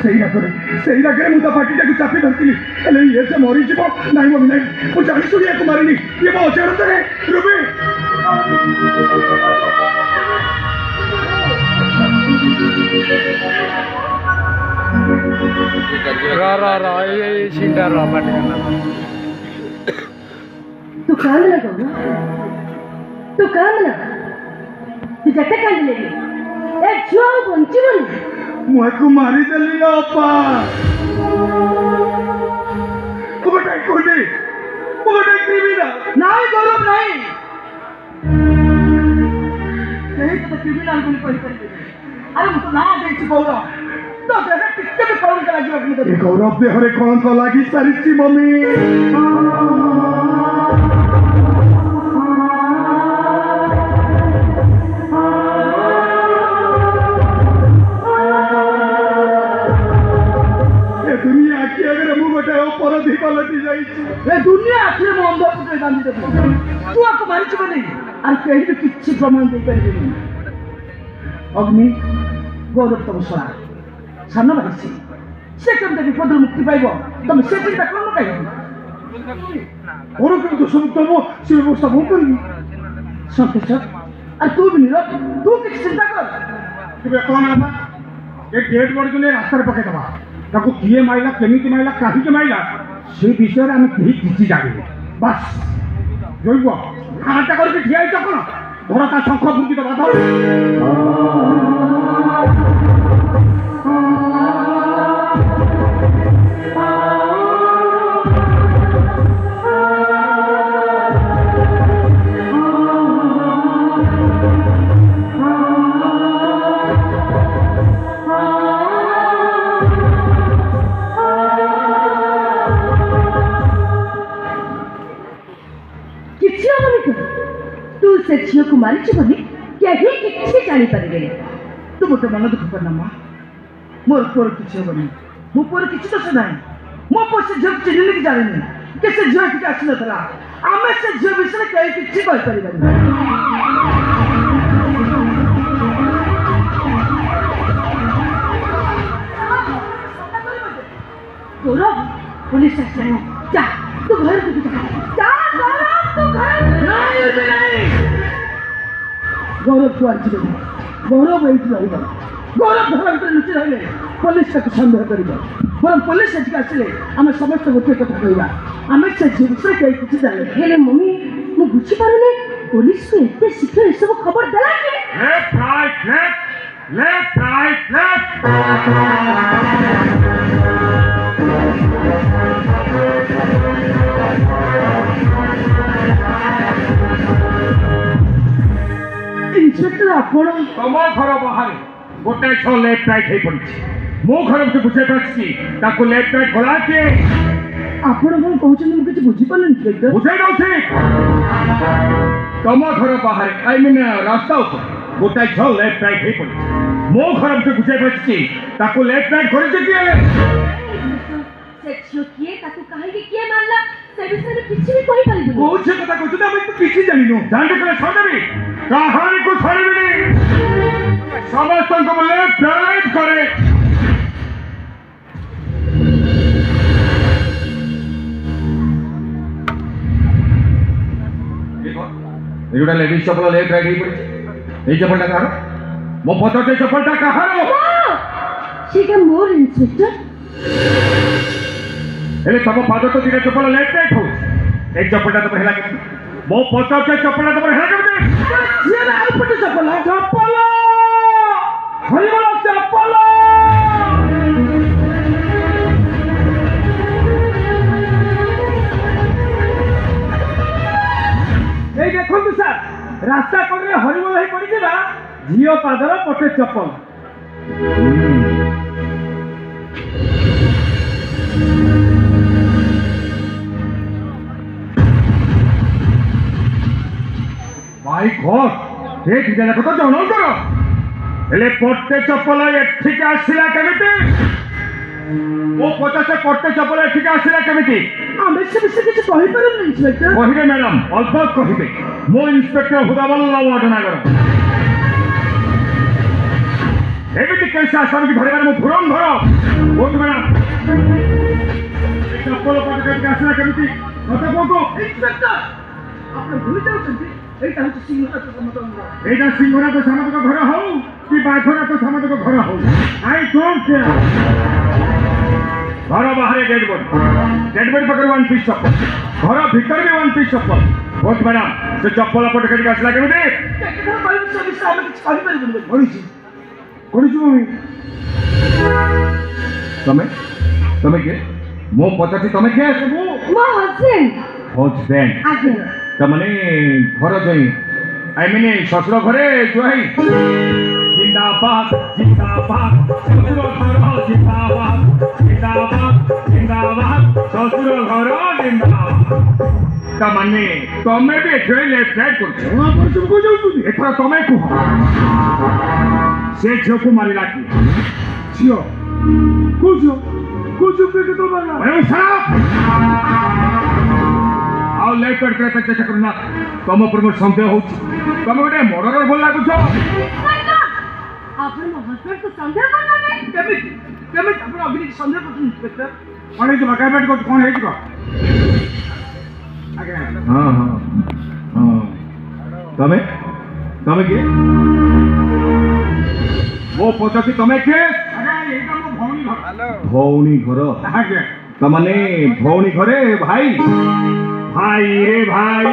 ସେଇ ରାଗରେ ମୁଁ ତା ପାଟିଟାକୁ ଚାପି ଧରିଥିଲି ହେଲେ ଇଏ ସେ ମରିଯିବ ନାଇଁ ମମି ନାଇଁ ମୁଁ ଜାଣି ଶୁଣି ୟାକୁ ମାରିନି ଇଏ ମୋ ଅଜାଣତରେ ରୁବି तू कांदला गौरव तू कांदला तू जट्टे कांदलेली ए झुआ बंचिबनी ମୁଁ ୟାକୁ ମାରିଦେଲି ଲୋ ଅପା ମୁଁ ଗୋଟେ କହିଲି ମୁଁ ଗୋଟେ କ୍ରିମିନାଲ ନାଇଁ ଗୌରବ ନାଇଁ नहीं तो क्रिमिनल बोली कहि अरे मु तो ना देछि गौरव तो देह टिके भी कौन का लागि अपनी ए गौरव देहरे कौन तो लागी सारिची मम्मी ये दुनिया की अगर मु गोटे परधी पलटी जाइछि ए दुनिया आखिर मो अंदर पुटे बांधी दे तू आको मारि छ बनी और कहीं भी किछि प्रमाण दे परिबेनी अग्नि गौरव तम सरा सामना बाहिसी से केमते विपद मुक्ति पाइबो तुम से चिंता करनो काई और के दोष मुक्त हो से व्यवस्था मु करबी संकेश और तू भी नीरव तू किछ चिंता कर तुबे कोन आबा ए डेट बॉडी ने रास्ता पके दबा ताको किए माइला केमिति माइला काहे के माइला से विषय रे हम केही किछि जानि बस जोइबो हाटा करके ठिया छ कोन धर ता शंख फुंकी दबा धर तू से झील को मारी बोली कहीं किसी जानी पारे तू मोटे मन दुख करना माँ मोर पुअर किसी हेनी मो पुअर किसी दोष ना मो पुଅ से झील चिन्ह कि जाने कि से झील किसी आसी ना आम से झील विषय कहीं किसी कहीपर गौरव पुलिस जा तू घर जा तू घर गौरव को आज गौरव ये गौरव घर भर लुचि रही पुलिस सन्देह कर बरम पुलिस आज आसिले आम समस्त गोटे कथा कहवा आम से विषय कहीं किसी जाने मम्मी मुझे बुझीपारे पुलिस को एत शीघ्र ये सब खबर देला इंस्पेक्टर आपण तम घर बाहर गोटे छ लेफ्ट राइट हे पड़ी मो घर के बुझे पाछि ताको लेफ्ट राइट भला के आपण कोन कहउछन मु किछ बुझी पालन इंस्पेक्टर बुझे दउछि तम घर बाहर आई मीन रास्ता ऊपर गोटे छ लेफ्ट राइट हे पड़ी मो घर के बुझे पाछि ताको लेफ्ट राइट करे जे के सेक्सो किए ताको काहे के किए मानला से विषय में किछ भी कहि पारिबो बहुत से कथा कहछु ना मैं किछ जानिनो जानते करे छोड़बी कहानी को छोड़बी नहीं समस्त को लेफ्ट राइट करे एगुडा लेडीज चप्पल लेफ्ट राइट ही पड़ी ए चप्पलटा कहार मो पछटे चप्पलटा कहार सेटा मोर इंस्पेक्टर एले तब पाद तो दिने चप्पल लेफ्ट राइट हो एक चप्पलटा तो पहला के मो पछटे चप्पलटा तो पहला के ये ना ऊपर चप्पल चप्पल हरिवाला चप्पल ए देखो तो सर रास्ता कोरे हरिवाला ही पड़ी जेबा झियो पादर पटे चप्पल भाई घोष देख देना को तो जनो करो एले पट्टे चप्पल एठी के आसिला केमिति ओ पचा से पट्टे चप्पल एठी के आसिला केमिति आमे से विषय किछ कहि परम इंस्पेक्टर कहिबे मैडम अल्प कहिबे मो इंस्पेक्टर हुदावल्ला वाडनागर एमिति कैसे आसामी धरबार मो भुरम धर ଆସିଲା କେମିତି ମତେ କୁହନ୍ତୁ। ଇନ୍ସପେକ୍ଟର ଆପଣ ଭୁଲି ଯାଉଛନ୍ତି ଏଇଟା ହଉଛି ସିଂହନାଥ ସାମନ୍ତଙ୍କ ଘର। ଏଇଟା ସିଂହନାଥ ସାମନ୍ତଙ୍କ ଘର ହଉ କି ବାଘନାଥ ସାମନ୍ତଙ୍କ ଘର ହଉ, ଆଇ ଡୋଣ୍ଟ କେୟାର। ଘର ବାହାରେ ଡେଡ୍ ବଡି ପାଖରେ 1 ପିସ୍ ଚପଲ, ଘର ଭିତରେ ବି 1 ପିସ୍ ଚପଲ। ବହୁତ ମ୍ୟାଡାମ ସେ ଚପଲ ପଟେ କେମିତି ଆସିଲା କେମିତି? କେତେଥର କହିବୁ ସେ ବିଷୟରେ ଆମେ କିଛି କହିପାରିବୁନି। କରିଛି ମୁଁ। ତମେ କିଏ? ମୁଁ ପଚାରୁଛି ତମେ କିଏ? ମୋ ହଜବେଣ୍ଡ। ହଜବେଣ୍ଡ ଆଜ୍ଞା। ତାମାନେ ଘର ଜଇଁ, ଆଇ ମିନ୍ ଶ୍ୱଶୁର ଘରେ ଜୁଆଇ। ଜିନ୍ଦାବାଦ ଜିନ୍ଦାବାଦ ଶ୍ୱଶୁର ଘର ଜିନ୍ଦାବାଦ, ଜିନ୍ଦାବାଦ ଜିନ୍ଦାବାଦ ଶ୍ୱଶୁର ଘର ଜିନ୍ଦାବାଦ। ତାମାନେ ତମେ ବି ଏଥିରେ ଲେଫ୍ଟ ରାଇଟ୍ କରୁଛ। ଏଥର ତମେ କୁହ ସେ ଝିଅକୁ ମାରିଲା କି? ଝିଅ କୋଉ ଝିଅ? ଆଉ ଲେଫ୍ଟ ରାଇଟ୍ କରିବା ପାଇଁ ଚେଷ୍ଟା କରୁନା। ତମ ଉପରେ ମୋର ସନ୍ଦେହ ହଉଛି ତମେ ଗୋଟେ ମର୍ଡରର ଭଲ ଲାଗୁଛ। ଆପଣ ମୋ ହଜବେଣ୍ଡକୁ ସନ୍ଦେହ କରୁନାହାନ୍ତି? କେମିତି ଆପଣ ଅଭିନେତ୍ରୀ ସନ୍ଦେହ କରୁଛନ୍ତି ଇନ୍ସପେକ୍ଟର? କ'ଣ ହେଇଛି ବାକାବାଟ କରୁଛୁ? କ'ଣ ହେଇଛି କହ? ଆଜ୍ଞା ହଁ ତମେ କିଏ? ମୋ ପଚାରୁଛି ତମେ କିଏ? ଏଇଟା ମୋ ଭଉଣୀ ଘର। ଭଉଣୀ ଘର? ଆଜ୍ଞା। ତାମାନେ ଭଉଣୀ ଘରେ ଭାଇ ରେ ଭାଇ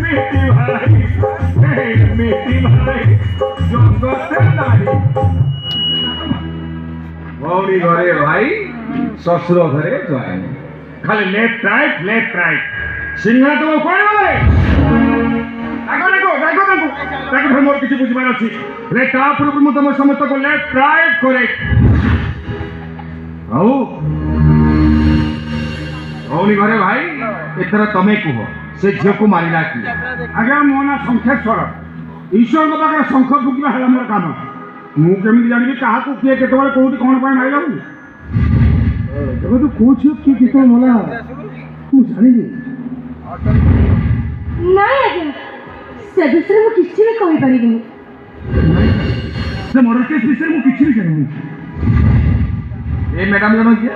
ମିଟି ଭାଇ ଜଗତେ ନାରୀ। ଭଉଣୀ ଘରେ ଭାଇ, ଶ୍ୱଶୁର ଘରେ ଜୟ। ଖାଲି ଲେଫ୍ଟ ରାଇଟ୍ ସିଂହନାଥ ବାବୁ କୁଆଡ଼େ ଗଲେ? ତାକୁ ମୋର କିଛି ବୁଝିବାର ଅଛି। ହେଲେ ତା ପୂର୍ବରୁ ମୁଁ ତମ ସମସ୍ତଙ୍କୁ ଲେଫ୍ଟ ରାଇଟ୍ କରେ। ଆଉ ଭଉଣୀ ଘରେ ଭାଇ, ଏଥର ତମେ କୁହ ସେ ଝିଅକୁ ମାରିଲା କି? ଆଜ୍ଞା ମୋ ନାଁ ଶଙ୍ଖେଶ୍ୱର। ଈଶ୍ୱରଙ୍କ ପାଖରେ ଶଙ୍ଖ ଫୁକିବା ହେଲା ମୋର କାମ। ମୁଁ କେମିତି ଜାଣିବି କାହାକୁ କିଏ କେତେବେଳେ କୋଉଠି କ'ଣ ପାଇଁ ମାରିଲା? ତୁ କୋଉ ଝିଅ କିଏ କେତେବେଳେ ମଲା ମୁଁ ଜାଣିନି। ନାଇଁ ଆଜ୍ଞା, ସେ ବିଷୟରେ ମୁଁ କିଛି ବି କହିପାରିବିନି। ସେ ମର୍ଡର କେସ୍ ବିଷୟରେ ମୁଁ କିଛି ବି ଜାଣିନି। ଏ ମ୍ୟାଡାମ ଜଣ କିଏ?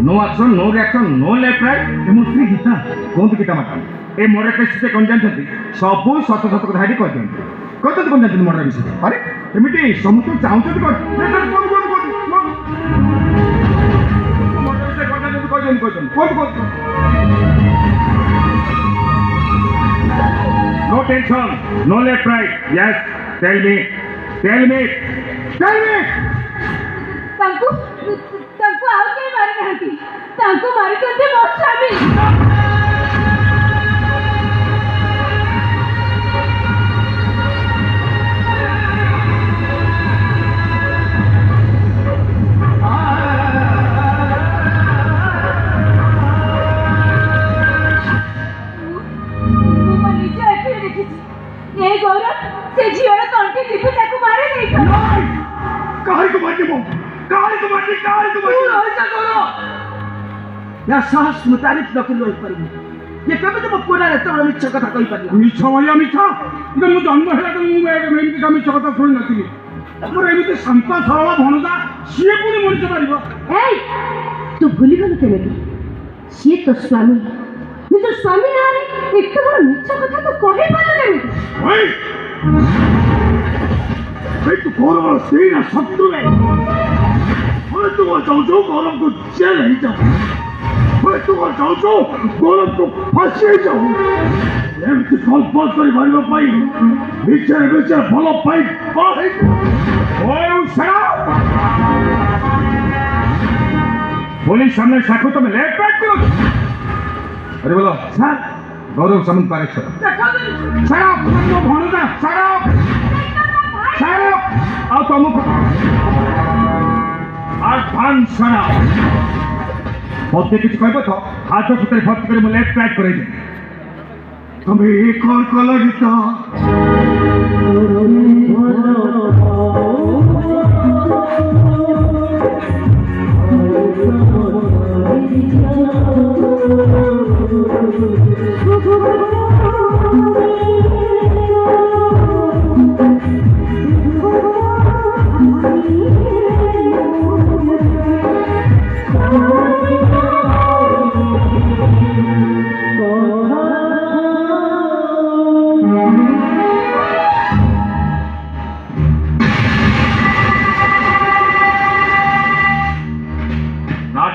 No action no reaction no left right. ए मो स्त्री गीता कोन गीता मैडम ए मर्डर केस से कोन जानथि सब सत सत कथा हेडी कह दियंती कोन जानथि मर्डर विषय। अरे एमिति समस्त चाहउछथि कोन मर्डर विषय कोन जानथि कह दियंती कोन no tension no left right yes tell me ତାଙ୍କୁ ଆଉ କେହି ମାରିନାହାନ୍ତି। ତାଙ୍କୁ ମାରିଛନ୍ତି ମୋ ସ୍ୱାମୀ। ମୁଁ ନିଜ ଆଖିରେ ଦେଖିଛି ଏ ଗୌରବ ସେ ଝିଅର ତଣ୍ଟି ଚିପି ତାକୁ ମାରି ଦେଇଥିଲା। କାହାକୁ ମାରିବ? या साहस मुताबिक नकल रही पारिबो ये केबे तो पुरा एते बड़ मिछ कथा कहि पारिला मिछ भलिया मिछ इदो मु जन्म हेला तो मु एमिति का मिछ कथा सुनि नथिली मोर एमिति शांत सरल भणजा सिए पुनी मनिष मारिबो। एई तू भूली गल केमिति सिए तो स्वामी निज स्वामी नारे एते बड़ मिछ कथा तो कहि पारला केमिति? ओए तू कोन से ना शत्रु है मैं तो चाहूँ गौरव को जेल ही जाऊँ मैं तो चाहूँ गौरव को फांसी ही जाऊँ एमती कल्पना कर मारिबा पाई बिचारे भल पाई पुलिस सामने साखो तुम लेफ्ट राइट करो। अरे बोलो सर गौरव सामंत अरेस्ट करो। भणुजा आओ तुमको एडवांस मत किसी कह तो हाथ सुतरे भर्ती कर लेफ्ट राइट कर तुम्हें एक और कल गीता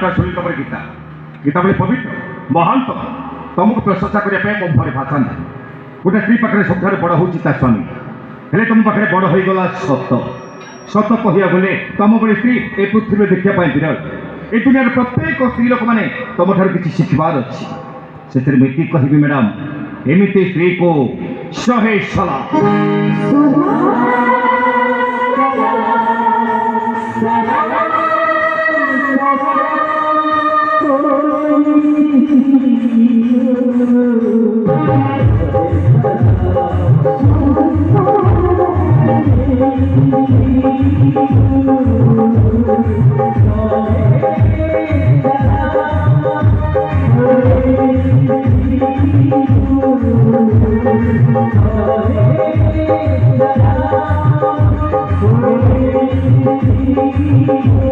नामटा शुणी तुम गीता गीता बोले पवित्र महान तुमको प्रशंसा करने मो भरे भाषा ना गोटे स्त्री पाखे सबुठ बड़ हूँ ता स्वामी हेले तुम पाखे बड़ हो गला सत सत कह बोले तुम बड़ी स्त्री ए पृथ्वी देखा विरल ए दुनिया प्रत्येक स्त्री लोक मैंने तुम ठार किसी शिखबार अच्छी से मीति कहबी मैडम एमती स्त्री को 100 सलाम Thank you.